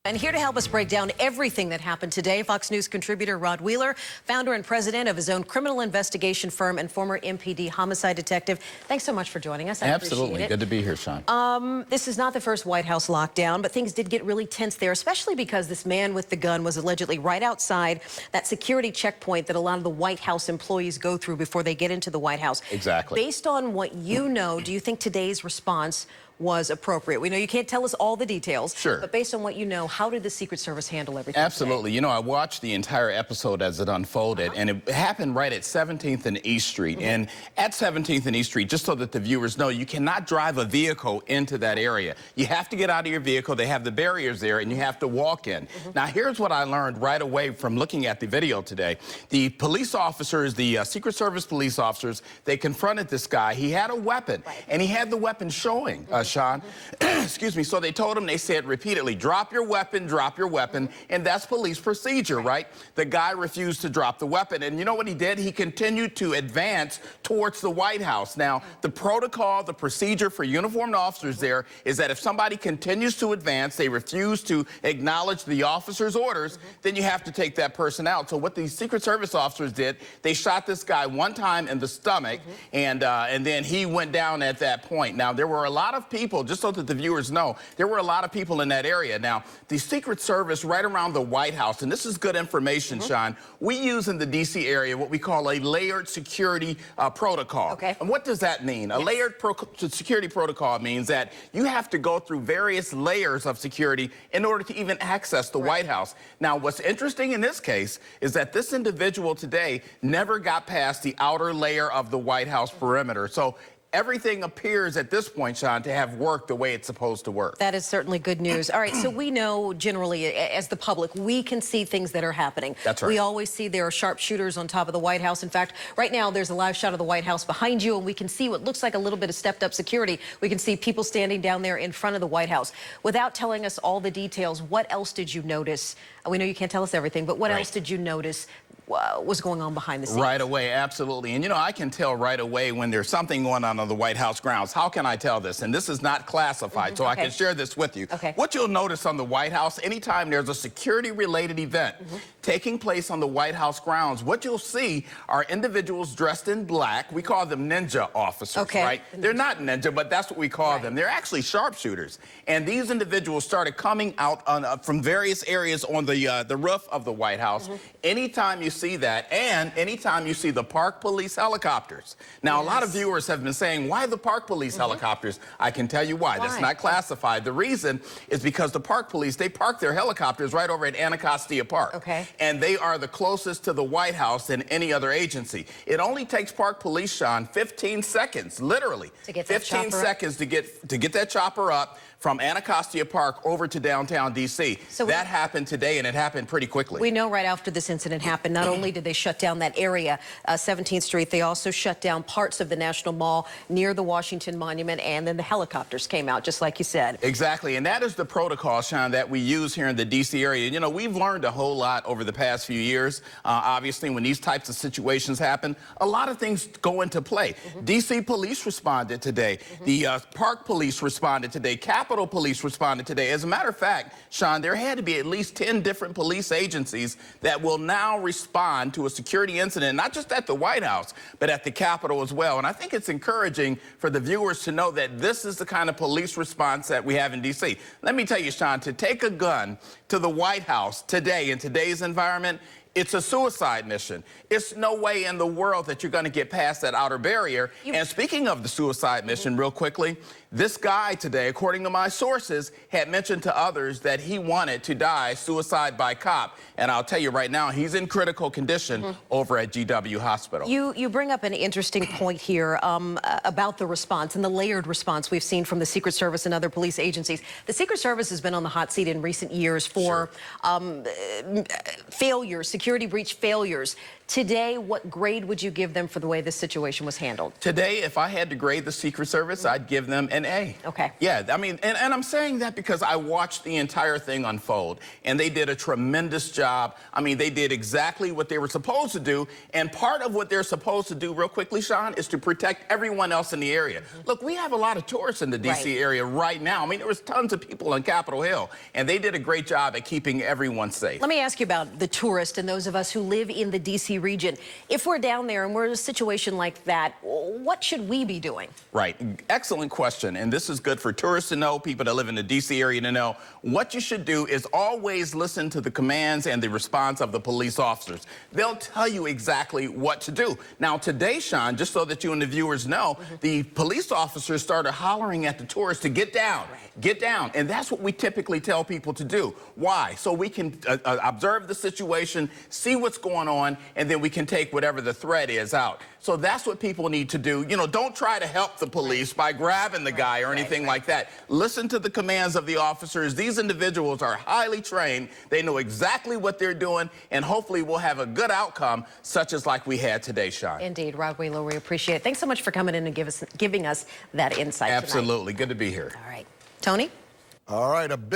And here to help us break down everything that happened today, Fox News contributor Rod Wheeler, founder and president of his own criminal investigation firm and former MPD homicide detective. Thanks so much for joining us. I Absolutely. appreciate it. Good to be here, Sean. This is not the first White House lockdown, but things did get really tense there, especially because this man with the gun was allegedly right outside that security checkpoint that a lot of the White House employees go through before they get into the White House. Exactly. Based on what you know, do you think today's response was appropriate? We know you can't tell us all the details. Sure. But based on what you know, how did the Secret Service handle everything Absolutely. today? You know, I watched the entire episode as it unfolded, and it happened right at 17th and East Street. And at 17th and East Street, just so that the viewers know, you cannot drive a vehicle into that area. You have to get out of your vehicle. They have the barriers there, and you have to walk in. Now, here's what I learned right away from looking at the video today. The police officers, the Secret Service police officers, they confronted this guy. He had a weapon, and he had the weapon showing, Sean. Excuse me. So they told him, they said repeatedly, drop your weapon, and that's police procedure, right? The guy refused to drop the weapon, and you know what he did? He continued to advance towards the White House. Now, the protocol, the procedure for uniformed officers there is that if somebody continues to advance, they refuse to acknowledge the officer's orders, then you have to take that person out. So what the Secret Service officers did, they shot this guy one time in the stomach, and then he went down at that point. Now, there were a lot of people, just so that the viewers know, there were a lot of people in that area. Now, the Secret Service right around the White House, and this is good information, Sean, we use in the D.C. area what we call a layered security protocol. Okay. And what does that mean? A layered security protocol means that you have to go through various layers of security in order to even access the White House. Now, what's interesting in this case is that this individual today never got past the outer layer of the White House perimeter. So everything appears at this point, Sean, to have worked the way it's supposed to work. That is certainly good news. All right, so we know generally, as the public, we can see things that are happening. That's right. We always see there are sharpshooters on top of the White House. In fact, right now there's a live shot of the White House behind you, and we can see what looks like a little bit of stepped up security. We can see people standing down there in front of the White House. Without telling us all the details, what else did you notice? We know you can't tell us everything, but what else did you notice was going on behind the scenes? Right away, absolutely. And you know, I can tell right away when there's something going on the White House grounds. How can I tell this? And this is not classified, so I can share this with you. What you'll notice on the White House, anytime there's a security-related event taking place on the White House grounds, what you'll see are individuals dressed in black. We call them ninja officers, right? They're not ninja, but that's what we call them. They're actually sharpshooters. And these individuals started coming out from various areas on the roof of the White House. Anytime you see that, and anytime you see the Park Police helicopters. Now, a lot of viewers have been saying, why the Park Police helicopters? I can tell you why. That's not classified. The reason is because the Park Police, they park their helicopters right over at Anacostia Park. And they are the closest to the White House than any other agency. It only takes Park Police, Sean, 15 seconds, literally, to get 15 seconds to get that chopper up from Anacostia Park over to downtown D.C. So that happened today, and it happened pretty quickly. We know right after this incident happened, not only did they shut down that area, 17th Street, they also shut down parts of the National Mall near the Washington Monument, and then the helicopters came out, just like you said. Exactly, and that is the protocol, Sean, that we use here in the D.C. area. You know, we've learned a whole lot over the past few years. Obviously, when these types of situations happen, a lot of things go into play. D.C. police responded today. The Park Police responded today. Capitol Police responded today. As a matter of fact, Sean, there had to be at least 10 different police agencies that will now respond to a security incident, not just at the White House, but at the Capitol as well. And I think it's encouraging for the viewers to know that this is the kind of police response that we have in D.C. Let me tell you, Sean, to take a gun to the White House today, in today's environment, it's a suicide mission. It's no way in the world that you're going to get past that outer barrier. And speaking of the suicide mission, real quickly, this guy today, according to my sources, had mentioned to others that he wanted to die suicide by cop. And I'll tell you right now, he's in critical condition over at GW Hospital. You bring up an interesting point here about the response and the layered response we've seen from the Secret Service and other police agencies. The Secret Service has been on the hot seat in recent years for failures, security breach failures. Today, what grade would you give them for the way this situation was handled? Today, if I had to grade the Secret Service, I'd give them an an A. Okay. Yeah, I mean, and I'm saying that because I watched the entire thing unfold, and they did a tremendous job. I mean, they did exactly what they were supposed to do, and part of what they're supposed to do, real quickly, Sean, is to protect everyone else in the area. Look, we have a lot of tourists in the D.C. area right now. I mean, there was tons of people on Capitol Hill, and they did a great job at keeping everyone safe. Let me ask you about the tourist and those of us who live in the D.C. region. If we're down there and we're in a situation like that, what should we be doing? Right. Excellent question. And this is good for tourists to know, people that live in the D.C. area to know. What you should do is always listen to the commands and the response of the police officers. They'll tell you exactly what to do. Now, today, Sean, just so that you and the viewers know, the police officers started hollering at the tourists to get down, get down. And that's what we typically tell people to do. Why? So we can observe the situation, see what's going on, and then we can take whatever the threat is out. So that's what people need to do. You know, don't try to help the police by grabbing the guy or anything like that. Listen to the commands of the officers. These individuals are highly trained. They know exactly what they're doing, and hopefully we'll have a good outcome, such as like we had today, Sean. Indeed, Rod Wheeler, we appreciate it. Thanks so much for coming in and giving us that insight tonight. Absolutely. Good to be here. All right. Tony? All right, a big